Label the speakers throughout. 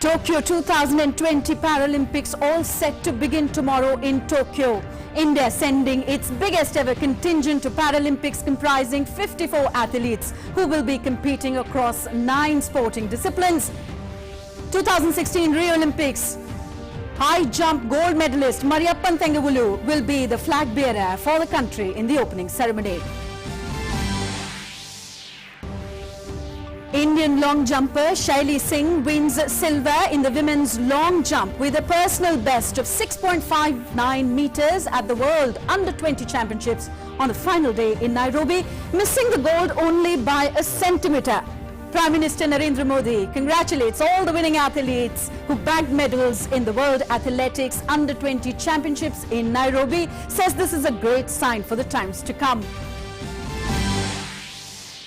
Speaker 1: Tokyo 2020 Paralympics all set to begin tomorrow in Tokyo. India sending its biggest ever contingent to Paralympics comprising 54 athletes who will be competing across 9 sporting disciplines. 2016 Rio Olympics high jump gold medalist Mariyappan Thangavulu will be the flag bearer for the country in the opening ceremony. Indian long jumper Shirley Singh wins silver in the women's long jump with a personal best of 6.59 meters at the World Under-20 Championships on the final day in Nairobi, missing the gold only by a centimeter. Prime Minister Narendra Modi congratulates all the winning athletes who bagged medals in the World Athletics Under-20 Championships in Nairobi, says this is a great sign for the times to come.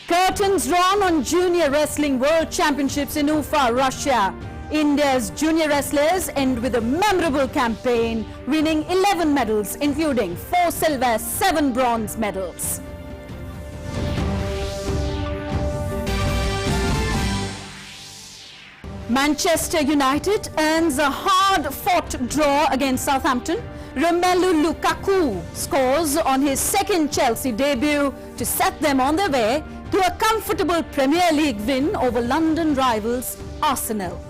Speaker 1: Curtains drawn on Junior Wrestling World Championships in Ufa, Russia. India's junior wrestlers end with a memorable campaign, winning 11 medals, including 4 silver, 7 bronze medals. Manchester United earns a hard-fought draw against Southampton. Romelu Lukaku scores on his second Chelsea debut to set them on their way to a comfortable Premier League win over London rivals Arsenal.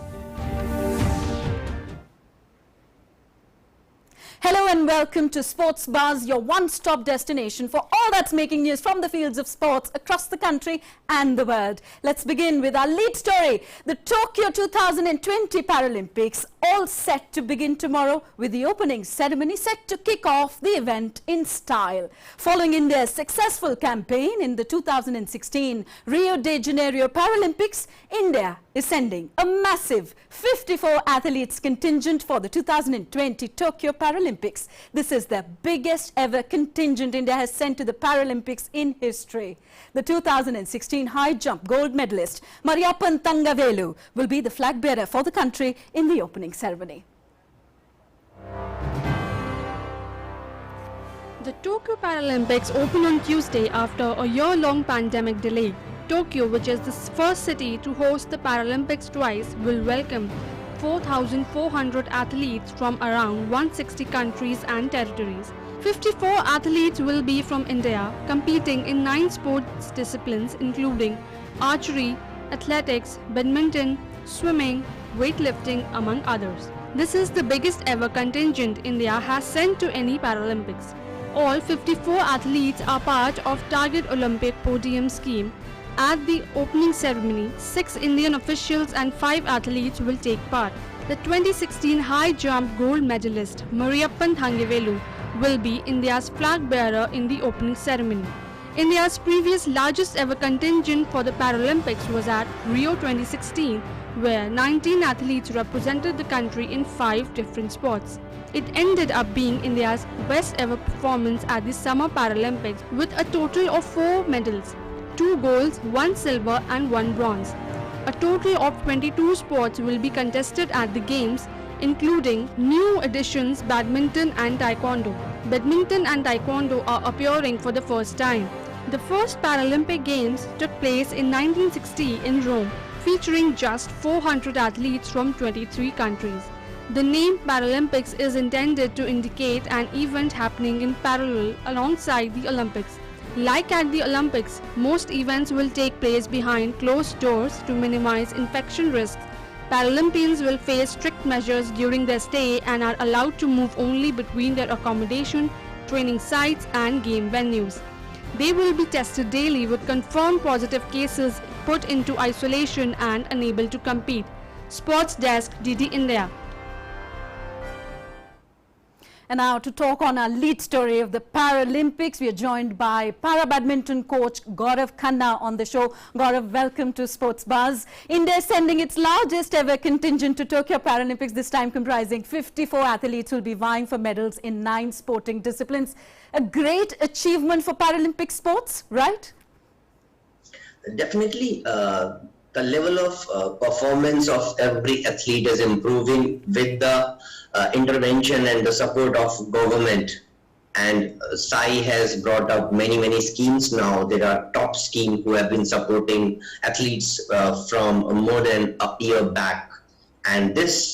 Speaker 1: Hello and welcome to Sports Buzz, your one-stop destination for all that's making news from the fields of sports across the country and the world. Let's begin with our lead story. The Tokyo 2020 Paralympics all set to begin tomorrow with the opening ceremony set to kick off the event in style. Following India's successful campaign in the 2016 Rio de Janeiro Paralympics, India is sending a massive 54 athletes contingent for the 2020 Tokyo Paralympics. This is the biggest ever contingent India has sent to the Paralympics in history. The 2016 high jump gold medalist Mariyappan Thangavelu will be the flag bearer for the country in the opening ceremony.
Speaker 2: The Tokyo Paralympics open on Tuesday after a year-long pandemic delay. Tokyo, which is the first city to host the Paralympics twice, will welcome 4,400 athletes from around 160 countries and territories. 54 athletes will be from India, competing in 9 sports disciplines including archery, athletics, badminton, swimming, weightlifting, among others. This is the biggest ever contingent India has sent to any Paralympics. All 54 athletes are part of Target Olympic Podium scheme. At the opening ceremony, 6 Indian officials and 5 athletes will take part. The 2016 high jump gold medalist Mariyappan Thangavelu will be India's flag bearer in the opening ceremony. India's previous largest ever contingent for the Paralympics was at Rio 2016, where 19 athletes represented the country in 5 different sports. It ended up being India's best ever performance at the Summer Paralympics with a total of 4 medals. 2 golds, 1 silver and 1 bronze. A total of 22 sports will be contested at the Games, including new additions Badminton and Taekwondo. Badminton and Taekwondo are appearing for the first time. The first Paralympic Games took place in 1960 in Rome, featuring just 400 athletes from 23 countries. The name Paralympics is intended to indicate an event happening in parallel alongside the Olympics. Like at the Olympics, most events will take place behind closed doors to minimize infection risks. Paralympians will face strict measures during their stay and are allowed to move only between their accommodation, training sites and game venues. They will be tested daily with confirmed positive cases, put into isolation and unable to compete. Sports Desk, DD India.
Speaker 1: And now to talk on our lead story of the Paralympics, we are joined by para-badminton coach Gaurav Khanna on the show. Gaurav, welcome to Sports Buzz. India is sending its largest ever contingent to Tokyo Paralympics, this time comprising 54 athletes who will be vying for medals in 9 sporting disciplines. A great achievement for Paralympic sports, right?
Speaker 3: Definitely. The level of performance of every athlete is improving with the intervention and the support of government. And SAI has brought up many schemes now. There are top schemes who have been supporting athletes from more than a year back. And this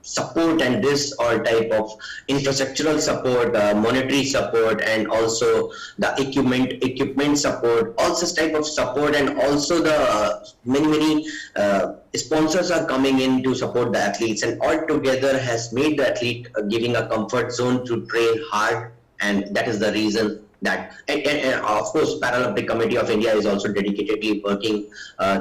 Speaker 3: support and this all type of infrastructural support, monetary support, and also the equipment support, all such type of support, and also the many sponsors are coming in to support the athletes, and all together has made the athlete giving a comfort zone to train hard. And that is the reason that, and of course, Paralympic Committee of India is also dedicatedly working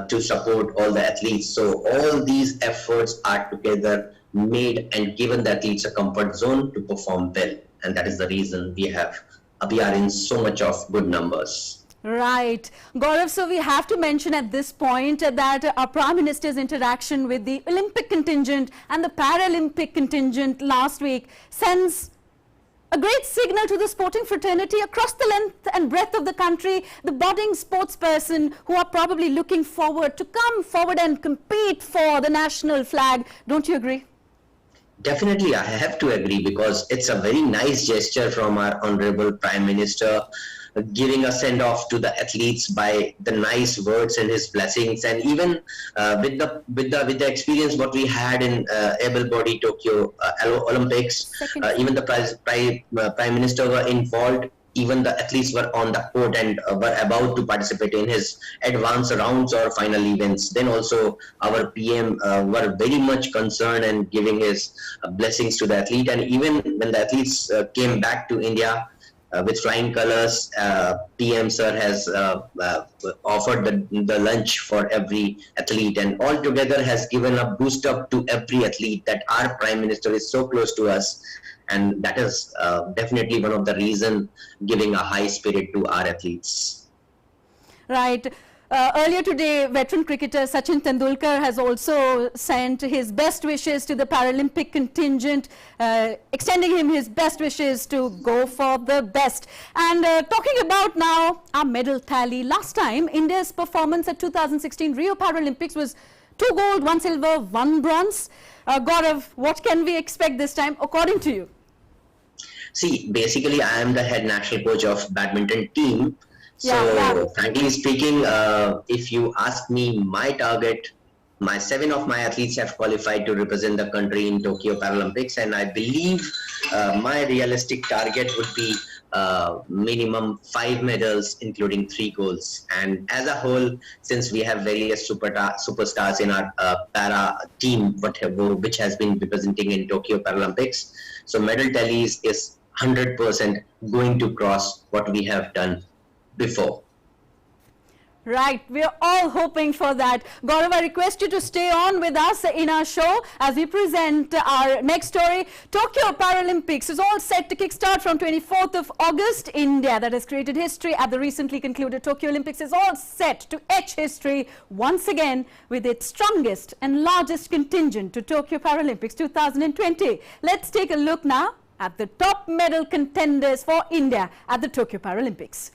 Speaker 3: to support all the athletes. So all these efforts are together made and given the athletes a comfort zone to perform well, and that is the reason we are in so much of good numbers.
Speaker 1: Right. Gaurav, so we have to mention at this point that our Prime Minister's interaction with the Olympic contingent and the Paralympic contingent last week sends a great signal to the sporting fraternity across the length and breadth of the country, the budding sportsperson who are probably looking forward to come forward and compete for the national flag. Don't you agree?
Speaker 3: Definitely, I have to agree, because it's a very nice gesture from our Honorable Prime Minister, giving a send-off to the athletes by the nice words and his blessings. And even with the experience what we had in able-bodied Tokyo Olympics, even the Prime Minister were involved. Even the athletes were on the court and were about to participate in his advanced rounds or final events. Then also our PM were very much concerned and giving his blessings to the athlete. And even when the athletes came back to India with flying colors, PM sir has offered the lunch for every athlete, and altogether has given a boost up to every athlete, that our Prime Minister is so close to us. And that is definitely one of the reasons giving a high spirit to our athletes.
Speaker 1: Right. Earlier today, veteran cricketer Sachin Tendulkar has also sent his best wishes to the Paralympic contingent, extending him his best wishes to go for the best. And talking about now our medal tally, last time India's performance at 2016 Rio Paralympics was 2 gold, 1 silver, 1 bronze. Gaurav, what can we expect this time according to you?
Speaker 3: See, basically I am the head national coach of badminton team. So frankly speaking, if you ask me my target, 7 of my athletes have qualified to represent the country in Tokyo Paralympics, and I believe my realistic target would be minimum 5 medals, including 3 golds. And as a whole, since we have various superstars in our para team, which has been representing in Tokyo Paralympics, so medal tallies is 100% going to cross what we have done before.
Speaker 1: Right, we are all hoping for that. Gaurav, I request you to stay on with us in our show as we present our next story. Tokyo Paralympics is all set to kickstart from 24th of August. India, that has created history at the recently concluded Tokyo Olympics, is all set to etch history once again with its strongest and largest contingent to Tokyo Paralympics 2020. Let's take a look now at the top medal contenders for India at the Tokyo Paralympics.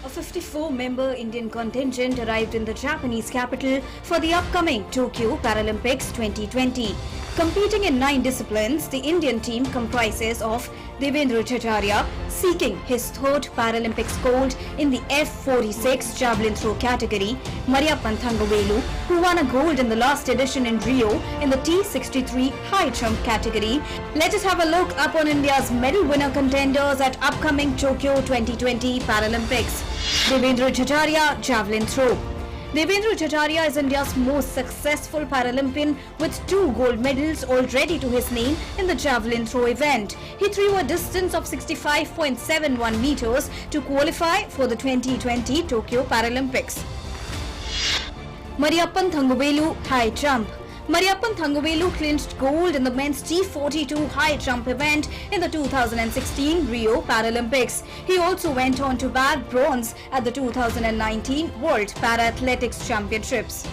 Speaker 4: A 54-member Indian contingent arrived in the Japanese capital for the upcoming Tokyo Paralympics 2020. Competing in 9 disciplines, the Indian team comprises of Devendra Jhajaria, seeking his 3rd Paralympics gold in the F46 javelin throw category, Mariyappan Thangavelu, who won a gold in the last edition in Rio in the T63 high jump category. Let us have a look upon India's medal winner contenders at upcoming Tokyo 2020 Paralympics. Devendra Jhajaria, javelin throw. Devendra Jhajaria is India's most successful Paralympian with 2 gold medals already to his name in the javelin throw event. He threw a distance of 65.71 meters to qualify for the 2020 Tokyo Paralympics. Mariyappan Thangavelu, high jump. Mariyappan Thangavelu clinched gold in the men's T42 high jump event in the 2016 Rio Paralympics. He also went on to bag bronze at the 2019 World Para-Athletics Championships.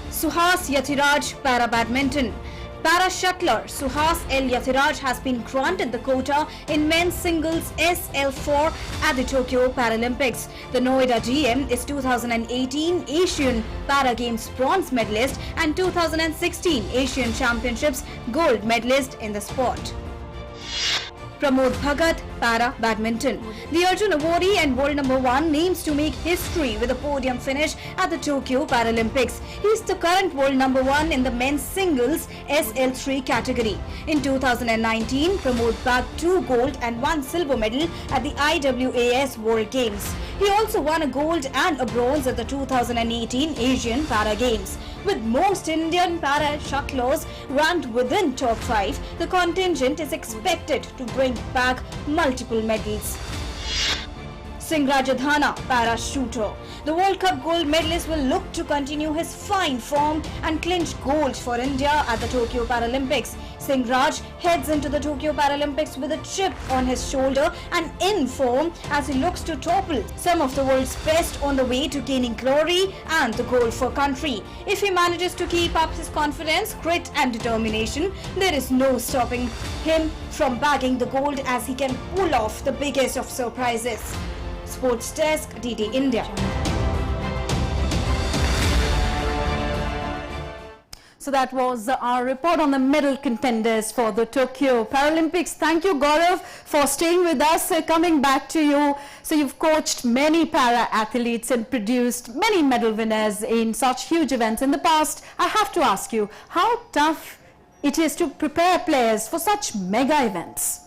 Speaker 4: Suhas Yathiraj, Para Badminton. Para shuttler Suhas L. Yathiraj has been granted the quota in men's singles SL4 at the Tokyo Paralympics. The Noida GM is 2018 Asian Para Games bronze medalist and 2016 Asian Championships gold medalist in the sport. Pramod Bhagat, Para Badminton. The Arjun awardee and world number 1 aims to make history with a podium finish at the Tokyo Paralympics. He is the current world number 1 in the men's singles SL3 category. In 2019, Pramod bagged 2 gold and 1 silver medal at the IWAS World Games. He also won a gold and a bronze at the 2018 Asian Para Games. With most Indian para shuttlers ranked within top 5, the contingent is expected to bring back multiple medals. Singh para shooter. The World Cup gold medalist will look to continue his fine form and clinch gold for India at the Tokyo Paralympics. Singh Raj heads into the Tokyo Paralympics with a chip on his shoulder and in form as he looks to topple some of the world's best on the way to gaining glory and the gold for country. If he manages to keep up his confidence, grit and determination, there is no stopping him from bagging the gold as he can pull off the biggest of surprises. Sports Desk, DD India.
Speaker 1: So that was our report on the medal contenders for the Tokyo Paralympics. Thank you, Gaurav, for staying with us. Coming back to you, so you've coached many para athletes and produced many medal winners in such huge events in the past. I have to ask you, how tough it is to prepare players for such mega events?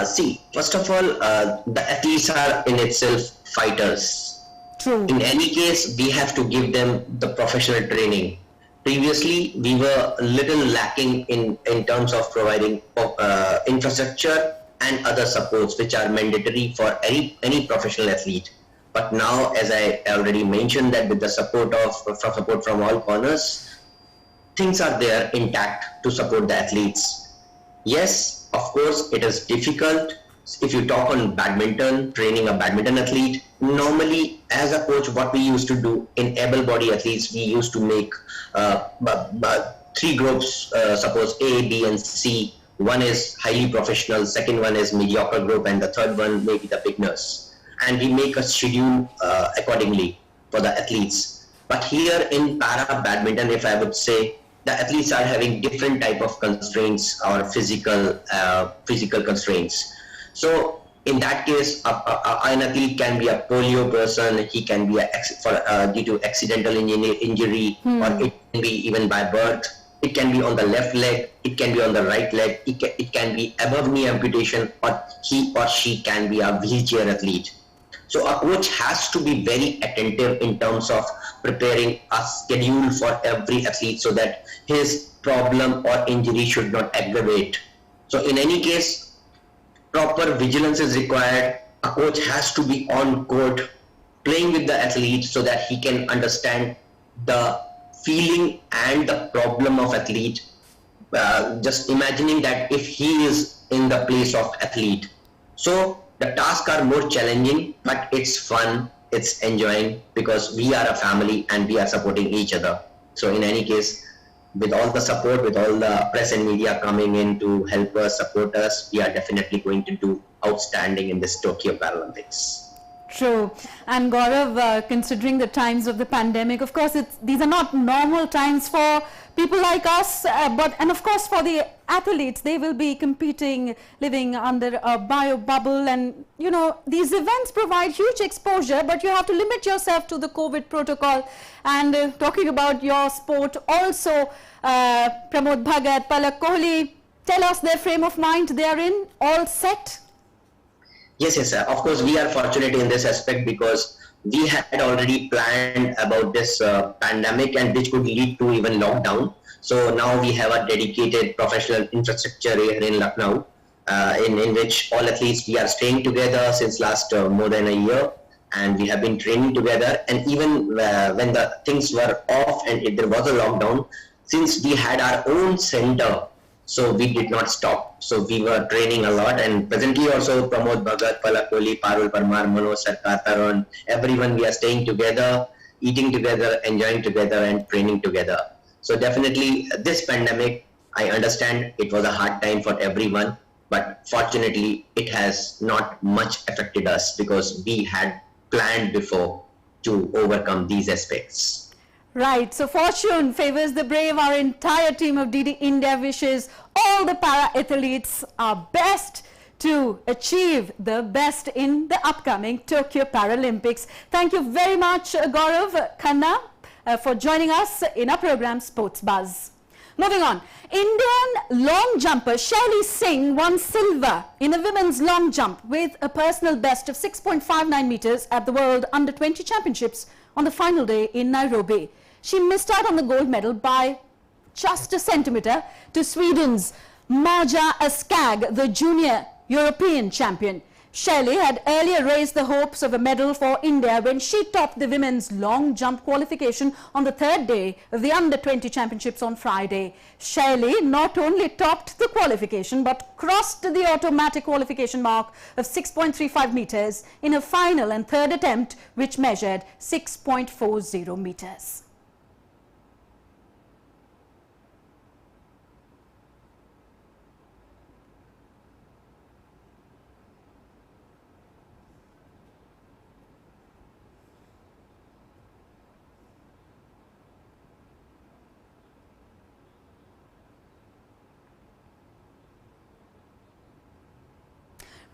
Speaker 3: See, first of all, the athletes are in itself fighters.
Speaker 1: True.
Speaker 3: In any case, we have to give them the professional training. Previously, we were a little lacking in terms of providing infrastructure and other supports which are mandatory for any professional athlete. But now, as I already mentioned, that with the support from all corners, things are there intact to support the athletes. Yes, of course, it is difficult. If you talk on badminton, training a badminton athlete, normally as a coach, what we used to do in able-bodied athletes, we used to make 3 groups, suppose A, B and C. One is highly professional, second one is mediocre group, and the third one may be the beginners. And we make a schedule accordingly for the athletes. But here in para badminton, if I would say, the athletes are having different type of constraints or physical constraints. So in that case, an athlete can be a polio person, he can be due to accidental injury, or it can be even by birth. It can be on the left leg, it can be on the right leg, it can be above knee amputation, or he or she can be a wheelchair athlete. So a coach has to be very attentive in terms of preparing a schedule for every athlete so that his problem or injury should not aggravate. So in any case, proper vigilance is required. A coach has to be on court playing with the athlete so that he can understand the feeling and the problem of athlete. Just imagining that if he is in the place of athlete. So the tasks are more challenging, but it's fun, it's enjoying, because we are a family and we are supporting each other. So in any case, with all the support, with all the press and media coming in to help us, support us, we are definitely going to do outstanding in this Tokyo Paralympics.
Speaker 1: True. And Gaurav, considering the times of the pandemic, of course, these are not normal times for people like us, and of course for the athletes, they will be competing, living under a bio bubble, and you know, these events provide huge exposure, but you have to limit yourself to the COVID protocol. And talking about your sport also, Pramod Bhagat, Palak Kohli, tell us their frame of mind they are in, all set?
Speaker 3: Yes, of course, we are fortunate in this aspect because we had already planned about this pandemic, and which could lead to even lockdown. So now we have a dedicated professional infrastructure here in Lucknow, in which all athletes, we are staying together since last more than a year, and we have been training together. And even when the things were off and if there was a lockdown, since we had our own center, so we did not stop. So we were training a lot, and presently also Pramod Bhagat, Palak Kohli, Parul Parmar, Manoj Sarkar, Tarun, everyone, we are staying together, eating together, enjoying together and training together. So definitely this pandemic, I understand it was a hard time for everyone, but fortunately it has not much affected us because we had planned before to overcome these aspects.
Speaker 1: Right, so fortune favors the brave. Our entire team of DD India wishes all the para-athletes our best to achieve the best in the upcoming Tokyo Paralympics. Thank you very much, Gaurav Khanna, for joining us in our program Sports Buzz. Moving on, Indian long jumper Shirley Singh won silver in the women's long jump with a personal best of 6.59 meters at the World Under-20 Championships on the final day in Nairobi. She missed out on the gold medal by just a centimeter to Sweden's Marja Askag, the junior European champion. Shirley had earlier raised the hopes of a medal for India when she topped the women's long jump qualification on the third day of the Under-20 Championships on Friday. Shirley not only topped the qualification but crossed the automatic qualification mark of 6.35 meters in her final and third attempt, which measured 6.40 meters.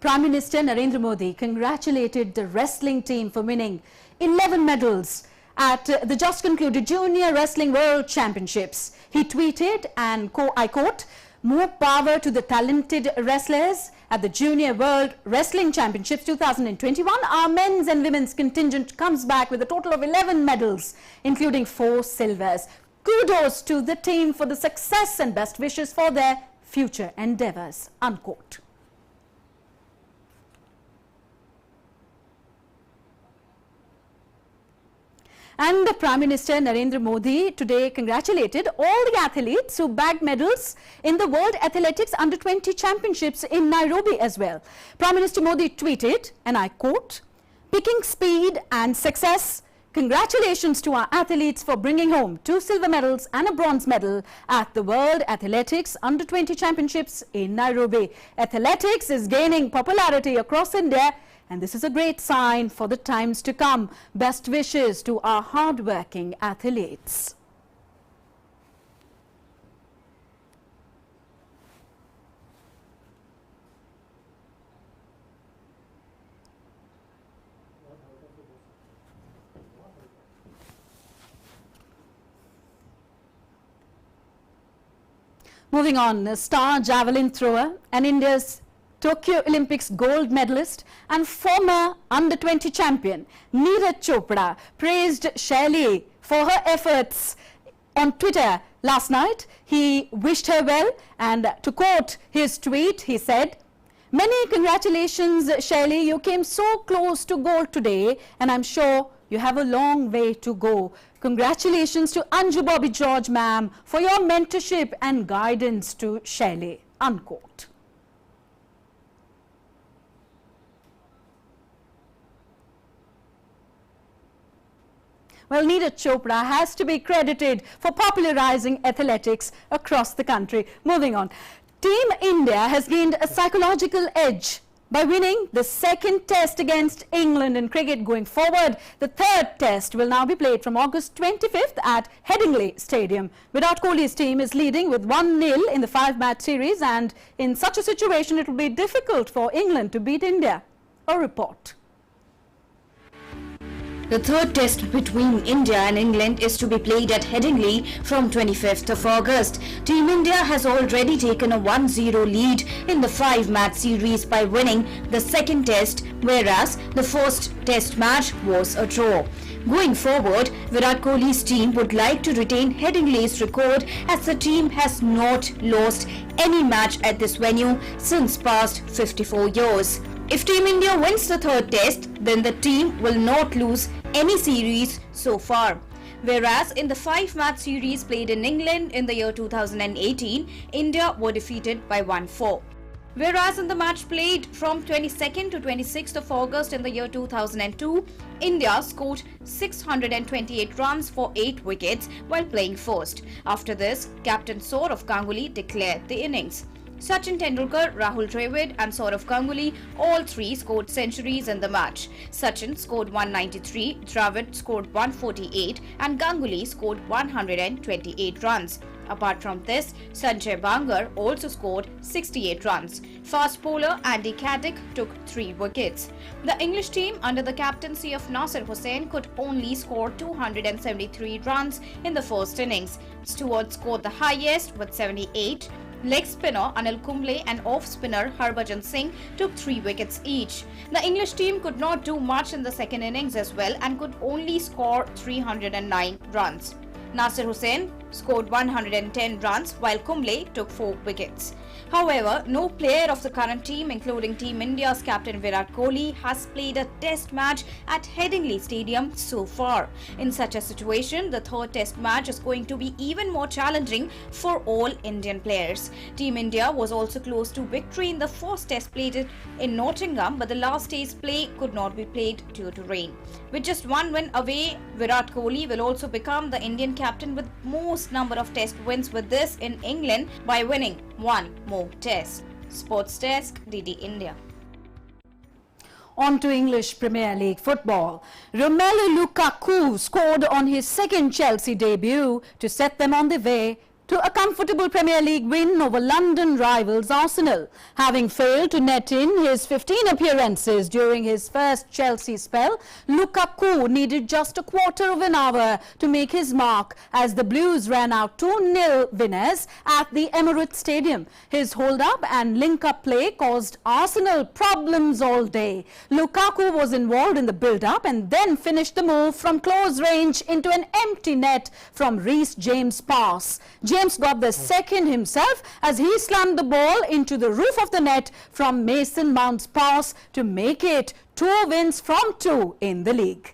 Speaker 1: Prime Minister Narendra Modi congratulated the wrestling team for winning 11 medals at the just concluded Junior Wrestling World Championships. He tweeted, and I quote, "More power to the talented wrestlers at the Junior World Wrestling Championships 2021. Our men's and women's contingent comes back with a total of 11 medals, including 4 silvers. Kudos to the team for the success and best wishes for their future endeavors," unquote. And the Prime Minister Narendra Modi today congratulated all the athletes who bagged medals in the World Athletics Under-20 Championships in Nairobi as well. Prime Minister Modi tweeted, and I quote, "Picking speed and success. Congratulations to our athletes for bringing home 2 silver medals and a bronze medal at the World Athletics Under-20 Championships in Nairobi. Athletics is gaining popularity across India, and this is a great sign for the times to come. Best wishes to our hard-working athletes." Moving on, a star javelin thrower and India's Tokyo Olympics gold medalist and former Under-20 champion Neeraj Chopra praised Shirley for her efforts on Twitter last night. He wished her well, and to quote his tweet, he said, "Many congratulations, Shirley. You came so close to gold today, and I'm sure you have a long way to go. Congratulations to Anju Bobby George, ma'am, for your mentorship and guidance to Shirley," unquote. Well, Neeraj Chopra has to be credited for popularizing athletics across the country. Moving on, Team India has gained a psychological edge by winning the second test against England in cricket. Going forward, the third test will now be played from August 25th at Headingley Stadium. Virat Kohli's team is leading with 1-0 in the 5-match series, and in such a situation it will be difficult for England to beat India. A report.
Speaker 4: The third test between India and England is to be played at Headingley from 25th of August. Team India has already taken a 1-0 lead in the 5-match series by winning the second test, whereas the first test match was a draw. Going forward, Virat Kohli's team would like to retain Headingley's record, as the team has not lost any match at this venue since past 54 years. If Team India wins the third test, then the team will not lose any series so far. Whereas in the 5-match series played in England in the year 2018, India were defeated by 1-4. Whereas in the match played from 22nd to 26th of August in the year 2002, India scored 628 runs for 8 wickets while playing first. After this, Captain Sourav Ganguly declared the innings. Sachin Tendulkar, Rahul Dravid and Sourav Ganguly all three scored centuries in the match. Sachin scored 193, Dravid scored 148 and Ganguly scored 128 runs. Apart from this, Sanjay Bangar also scored 68 runs. Fast bowler Andy Caddick took 3 wickets. The English team under the captaincy of Nasir Hussain could only score 273 runs in the first innings. Stewart scored the highest with 78. Leg spinner Anil Kumble and off-spinner Harbhajan Singh took 3 wickets each. The English team could not do much in the second innings as well and could only score 309 runs. Nasir Hussain scored 110 runs while Kumble took 4 wickets. However, no player of the current team, including Team India's captain Virat Kohli, has played a test match at Headingley Stadium so far. In such a situation, the third test match is going to be even more challenging for all Indian players. Team India was also close to victory in the first test played in Nottingham, but the last day's play could not be played due to rain. With just 1 win away, Virat Kohli will also become the Indian captain with most number of test wins with this in England by winning 1 more test. Sports Desk, DD India.
Speaker 1: On to English Premier League football. Romelu Lukaku scored on his second Chelsea debut to set them on the way to a comfortable Premier League win over London rivals Arsenal. Having failed to net in his 15 appearances during his first Chelsea spell, Lukaku needed just a quarter of an hour to make his mark as the Blues ran out 2-0 winners at the Emirates Stadium. His hold-up and link-up play caused Arsenal problems all day. Lukaku was involved in the build-up and then finished the move from close range into an empty net from Reece James' pass. James got the second himself as he slammed the ball into the roof of the net from Mason Mount's pass to make it 2 wins from 2 in the league.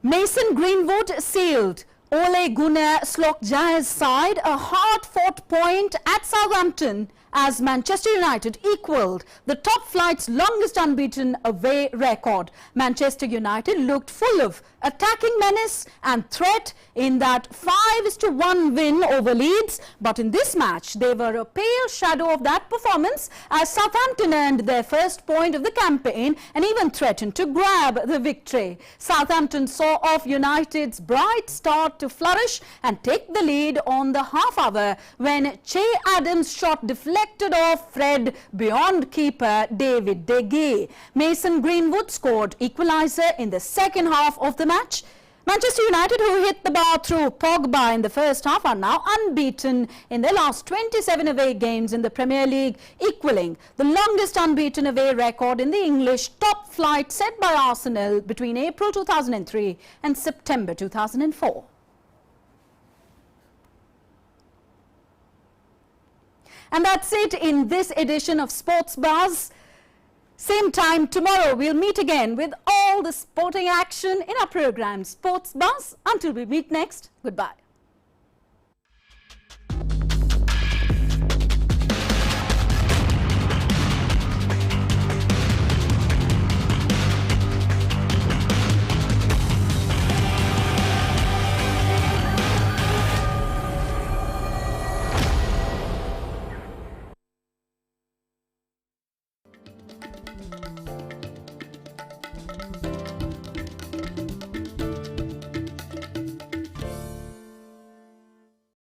Speaker 1: Mason Greenwood sealed Ole Gunnar Solskjaer's side a hard-fought point at Southampton as Manchester United equalled the top flight's longest unbeaten away record. Manchester United looked full of attacking menace and threat in that 5-1 win over Leeds, but in this match they were a pale shadow of that performance as Southampton earned their first point of the campaign and even threatened to grab the victory. Southampton saw off United's bright start to flourish and take the lead on the half hour when Che Adams' shot deflected off Fred beyond keeper David De Gea. Mason Greenwood scored equaliser in the second half of the match. Manchester United, who hit the bar through Pogba in the first half, are now unbeaten in their last 27 away games in the Premier League, equalling the longest unbeaten away record in the English top flight set by Arsenal between April 2003 and September 2004. And that's it in this edition of Sports Buzz. Same time tomorrow, we'll meet again with all the sporting action in our program Sports Buzz. Until we meet next, goodbye.